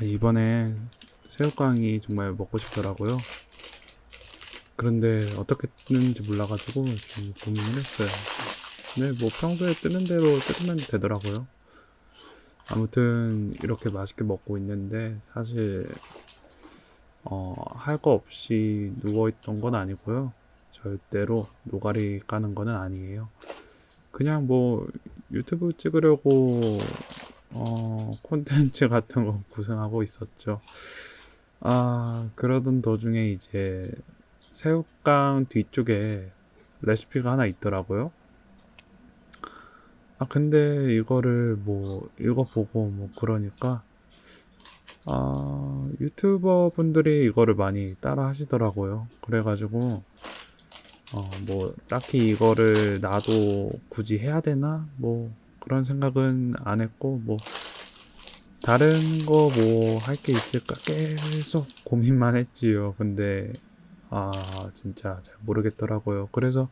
이번에 새우깡이 정말 먹고 싶더라고요. 그런데 어떻게 뜨는지 몰라가지고 좀 고민을 했어요. 근데 뭐 평소에 뜨는 대로 뜨면 되더라고요. 아무튼 이렇게 맛있게 먹고 있는데 사실 할 거 없이 누워있던 건 아니고요. 절대로 노가리 까는 거는 아니에요. 그냥 뭐 유튜브 찍으려고 콘텐츠 같은 거 구상하고 있었죠. 그러던 도중에 이제 새우깡 뒤쪽에 레시피가 하나 있더라고요. 근데 이거를 뭐 읽어보고 뭐 그러니까 유튜버 분들이 이거를 많이 따라 하시더라고요. 그래가지고 뭐 딱히 이거를 나도 굳이 해야 되나 뭐 그런 생각은 안 했고, 뭐 다른 거 뭐 할 게 있을까 계속 고민만 했지요. 근데 진짜 잘 모르겠더라고요. 그래서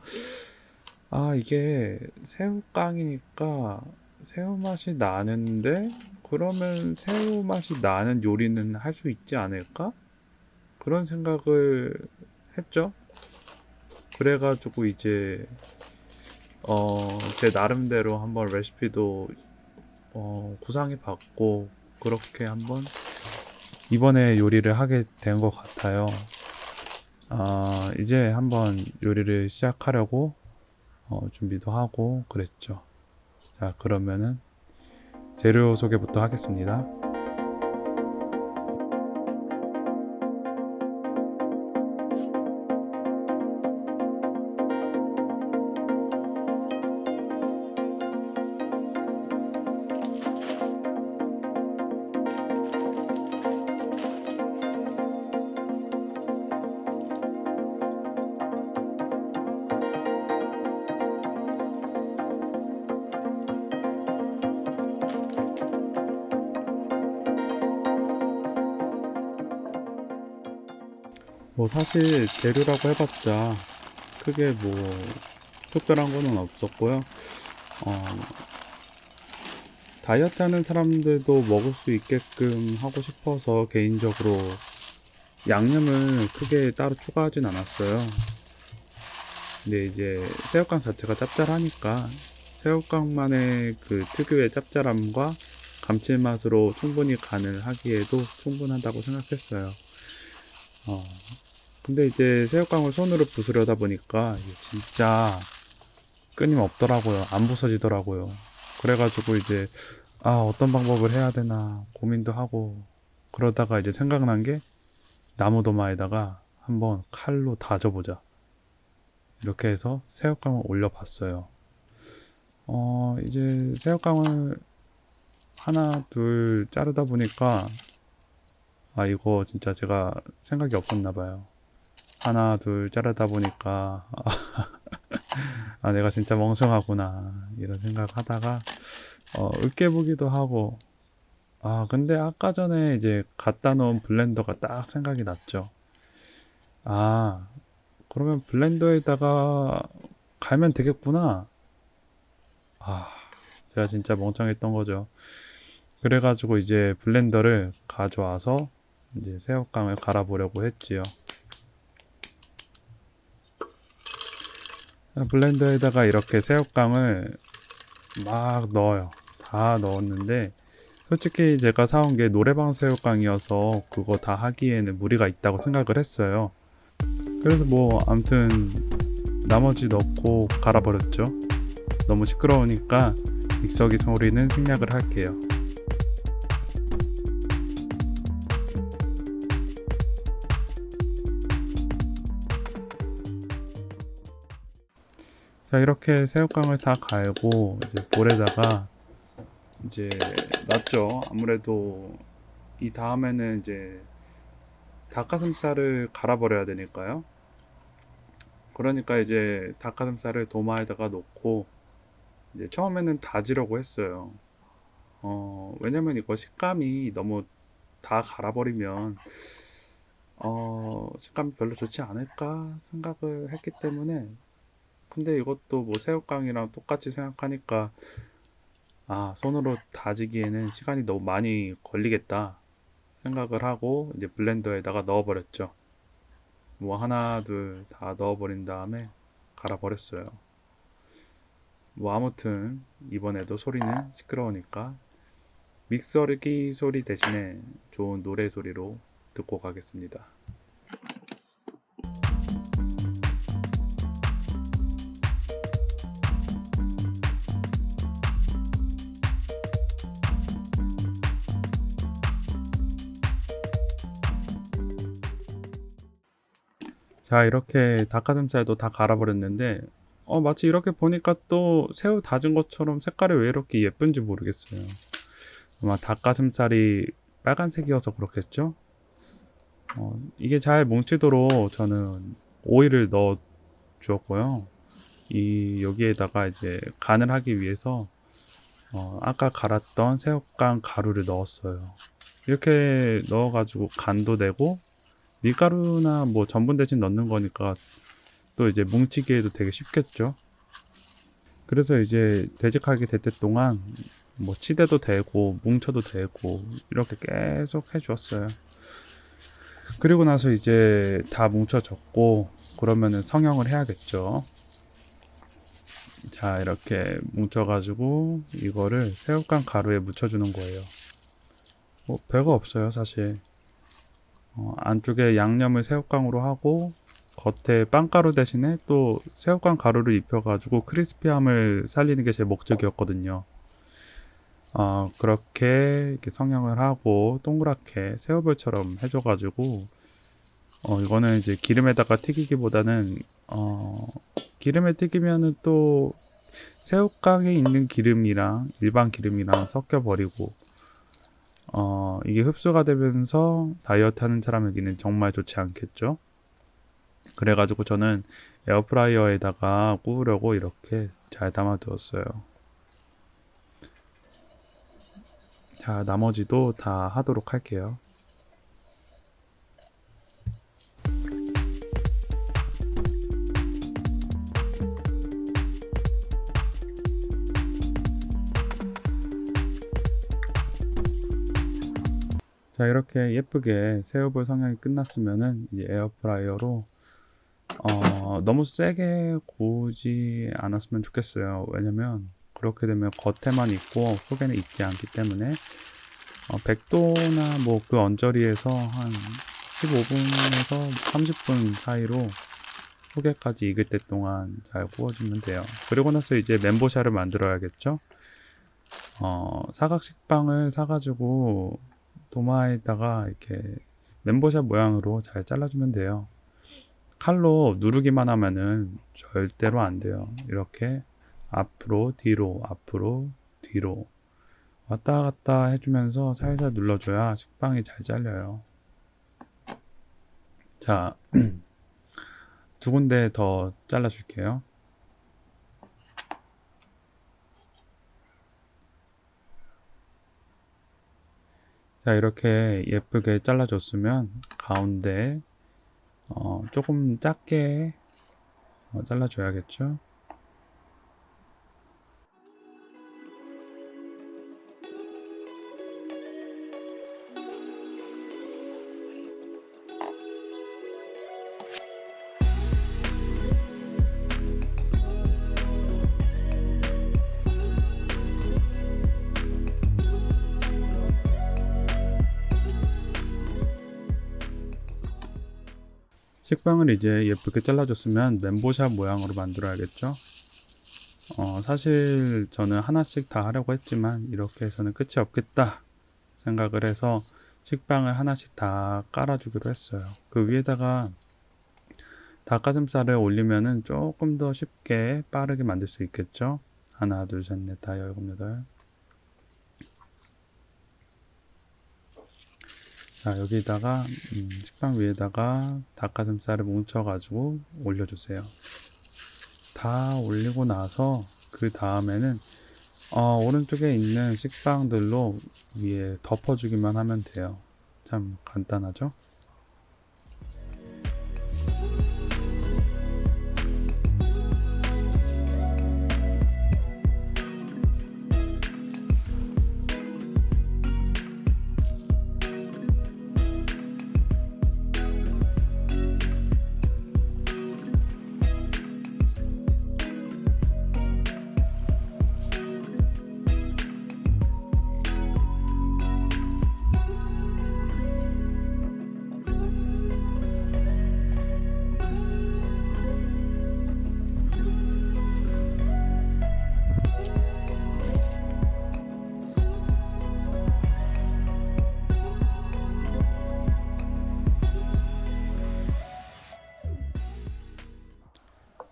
이게 새우깡이니까 새우 맛이 나는데, 그러면 새우 맛이 나는 요리는 할 수 있지 않을까? 그런 생각을 했죠. 그래가지고 이제 제 나름대로 한번 레시피도 구상해 봤고, 그렇게 한번 이번에 요리를 하게 된 것 같아요. 이제 한번 요리를 시작하려고 준비도 하고 그랬죠. 자, 그러면은 재료 소개부터 하겠습니다. 뭐 사실 재료라고 해봤자 크게 뭐 특별한 거는 없었고요. 어, 다이어트 하는 사람들도 먹을 수 있게끔 하고 싶어서 개인적으로 양념을 크게 따로 추가하진 않았어요. 근데 이제 새우깡 자체가 짭짤하니까 새우깡만의 그 특유의 짭짤함과 감칠맛으로 충분히 간을 하기에도 충분하다고 생각했어요. 어, 근데 이제 새우깡을 손으로 부수려다 보니까 이게 진짜 끊임없더라고요. 안 부서지더라고요. 그래가지고 이제 어떤 방법을 해야 되나 고민도 하고, 그러다가 이제 생각난 게 나무도마에다가 한번 칼로 다져보자, 이렇게 해서 새우깡을 올려봤어요. 이제 새우깡을 하나 둘 자르다 보니까 이거 진짜 제가 생각이 없었나 봐요. 하나 둘 자르다 보니까 내가 진짜 멍청하구나 이런 생각하다가 으깨보기도 하고, 근데 아까 전에 이제 갖다 놓은 블렌더가 딱 생각이 났죠. 아, 그러면 블렌더에다가 갈면 되겠구나. 아, 제가 진짜 멍청했던 거죠. 그래가지고 이제 블렌더를 가져와서 이제 새우깡을 갈아보려고 했지요. 블렌더에다가 이렇게 새우깡을 막 넣어요. 다 넣었는데 솔직히 제가 사온 게 노래방 새우깡이어서 그거 다 하기에는 무리가 있다고 생각을 했어요. 그래서 뭐 아무튼 나머지 넣고 갈아버렸죠. 너무 시끄러우니까 믹서기 소리는 생략을 할게요. 자, 이렇게 새우깡을 다 갈고 이제 볼에다가 이제 놨죠. 아무래도 이 다음에는 이제 닭가슴살을 갈아버려야 되니까요. 그러니까 이제 닭가슴살을 도마에다가 놓고 이제 처음에는 다지려고 했어요. 왜냐면 이거 식감이 너무 다 갈아버리면 식감이 별로 좋지 않을까 생각을 했기 때문에. 근데 이것도 뭐 새우깡이랑 똑같이 생각하니까 손으로 다지기에는 시간이 너무 많이 걸리겠다 생각을 하고 이제 블렌더에다가 넣어버렸죠. 뭐 하나 둘 다 넣어버린 다음에 갈아버렸어요. 뭐 아무튼 이번에도 소리는 시끄러우니까 믹서기 소리 대신에 좋은 노래 소리로 듣고 가겠습니다. 자, 이렇게 닭가슴살도 다 갈아버렸는데 마치 이렇게 보니까 또 새우 다진 것처럼 색깔이 왜 이렇게 예쁜지 모르겠어요. 아마 닭가슴살이 빨간색이어서 그렇겠죠? 이게 잘 뭉치도록 저는 오일을 넣어 주었고요. 여기에다가 이제 간을 하기 위해서 아까 갈았던 새우깡 가루를 넣었어요. 이렇게 넣어가지고 간도 내고 밀가루나 뭐 전분 대신 넣는 거니까 또 이제 뭉치기에도 되게 쉽겠죠. 그래서 이제 되직하게 될 때 동안 뭐 치대도 되고 뭉쳐도 되고 이렇게 계속 해주었어요. 그리고 나서 이제 다 뭉쳐졌고 그러면은 성형을 해야겠죠. 자, 이렇게 뭉쳐가지고 이거를 새우깡 가루에 묻혀주는 거예요. 뭐 별거 없어요 사실. 안쪽에 양념을 새우깡으로 하고 겉에 빵가루 대신에 또 새우깡 가루를 입혀가지고 크리스피함을 살리는 게 제 목적이었거든요. 그렇게 이렇게 성형을 하고 동그랗게 새우볼처럼 해줘가지고 이거는 이제 기름에다가 튀기기보다는 기름에 튀기면은 또 새우깡에 있는 기름이랑 일반 기름이랑 섞여버리고 이게 흡수가 되면서 다이어트 하는 사람에게는 정말 좋지 않겠죠. 그래가지고 저는 에어프라이어에다가 구우려고 이렇게 잘 담아두었어요. 자, 나머지도 다 하도록 할게요. 자, 이렇게 예쁘게 새우볼 성형이 끝났으면은 이제 에어프라이어로 너무 세게 구우지 않았으면 좋겠어요. 왜냐면 그렇게 되면 겉에만 있고 속에는 익지 않기 때문에 100도나 뭐 그 언저리에서 한 15분에서 30분 사이로 속에까지 익을 때 동안 잘 구워주면 돼요. 그리고 나서 이제 멘보샤를 만들어야겠죠. 사각 식빵을 사가지고 도마에다가 이렇게 멘보샤 모양으로 잘 잘라주면 돼요. 칼로 누르기만 하면은 절대로 안 돼요. 이렇게 앞으로 뒤로 왔다 갔다 해주면서 살살 눌러줘야 식빵이 잘 잘려요. 자, 두 군데 더 잘라줄게요. 자, 이렇게 예쁘게 잘라줬으면 가운데 조금 작게 잘라줘야겠죠. 식빵을 이제 예쁘게 잘라줬으면 멘보샤 모양으로 만들어야겠죠. 사실 저는 하나씩 다 하려고 했지만 이렇게 해서는 끝이 없겠다 생각을 해서 식빵을 하나씩 다 깔아주기로 했어요. 그 위에다가 닭가슴살을 올리면은 조금 더 쉽게 빠르게 만들 수 있겠죠. 하나, 둘, 셋, 넷, 다, 열곱, 여덟. 자, 여기다가 식빵 위에다가 닭가슴살을 뭉쳐가지고 올려주세요. 다 올리고 나서 그 다음에는 오른쪽에 있는 식빵들로 위에 덮어주기만 하면 돼요. 참 간단하죠?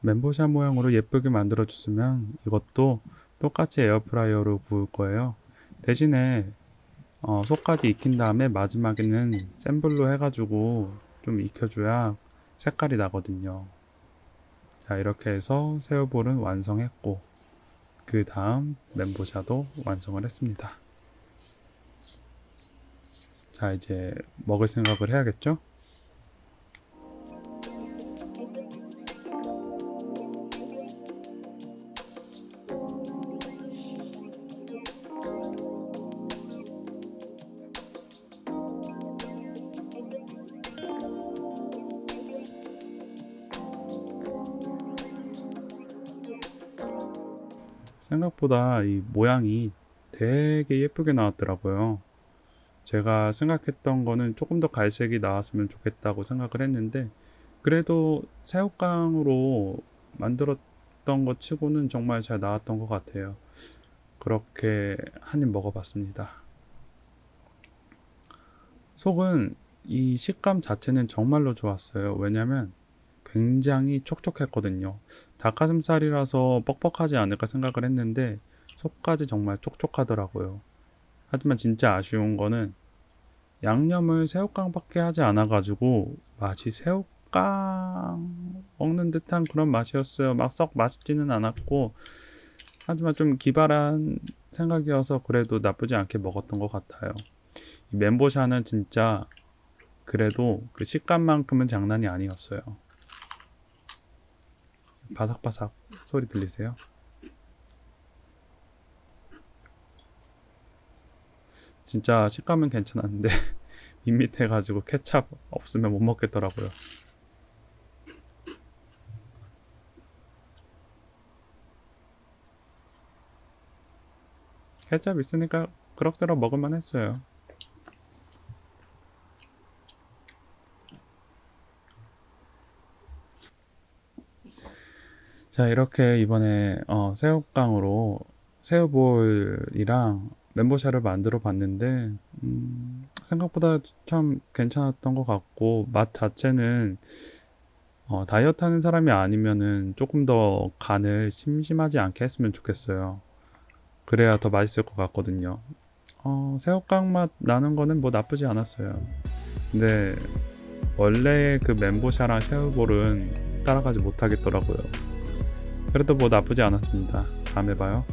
멘보샤 모양으로 예쁘게 만들어 주시면 이것도 똑같이 에어프라이어로 구울 거예요. 대신에 속까지 익힌 다음에 마지막에는 센 불로 해가지고 좀 익혀줘야 색깔이 나거든요. 자, 이렇게 해서 새우볼은 완성했고 그 다음 멘보샤도 완성을 했습니다. 자, 이제 먹을 생각을 해야겠죠? 생각보다 이 모양이 되게 예쁘게 나왔더라고요. 제가 생각했던 거는 조금 더 갈색이 나왔으면 좋겠다고 생각을 했는데 그래도 새우깡으로 만들었던 것 치고는 정말 잘 나왔던 것 같아요. 그렇게 한 입 먹어봤습니다. 속은 이 식감 자체는 정말로 좋았어요. 왜냐면 굉장히 촉촉했거든요. 닭가슴살이라서 뻑뻑하지 않을까 생각을 했는데 속까지 정말 촉촉하더라고요. 하지만 진짜 아쉬운 거는 양념을 새우깡밖에 하지 않아 가지고 맛이 새우깡 먹는 듯한 그런 맛이었어요. 막 썩 맛있지는 않았고 하지만 좀 기발한 생각이어서 그래도 나쁘지 않게 먹었던 것 같아요. 이 멘보샤는 진짜 그래도 그 식감만큼은 장난이 아니었어요. 바삭바삭 소리 들리세요? 진짜 식감은 괜찮았는데 밋밋해가지고 케찹 없으면 못 먹겠더라고요. 케찹 있으니까 그럭저럭 먹을만 했어요. 자, 이렇게 이번에 새우깡으로 새우볼이랑 멘보샤를 만들어 봤는데 생각보다 참 괜찮았던 것 같고 맛 자체는 다이어트 하는 사람이 아니면은 조금 더 간을 심심하지 않게 했으면 좋겠어요. 그래야 더 맛있을 것 같거든요. 새우깡 맛 나는 거는 뭐 나쁘지 않았어요. 근데 원래 그 멘보샤랑 새우볼은 따라가지 못하겠더라고요. 그래도 뭐 나쁘지 않았습니다. 다음에 봐요.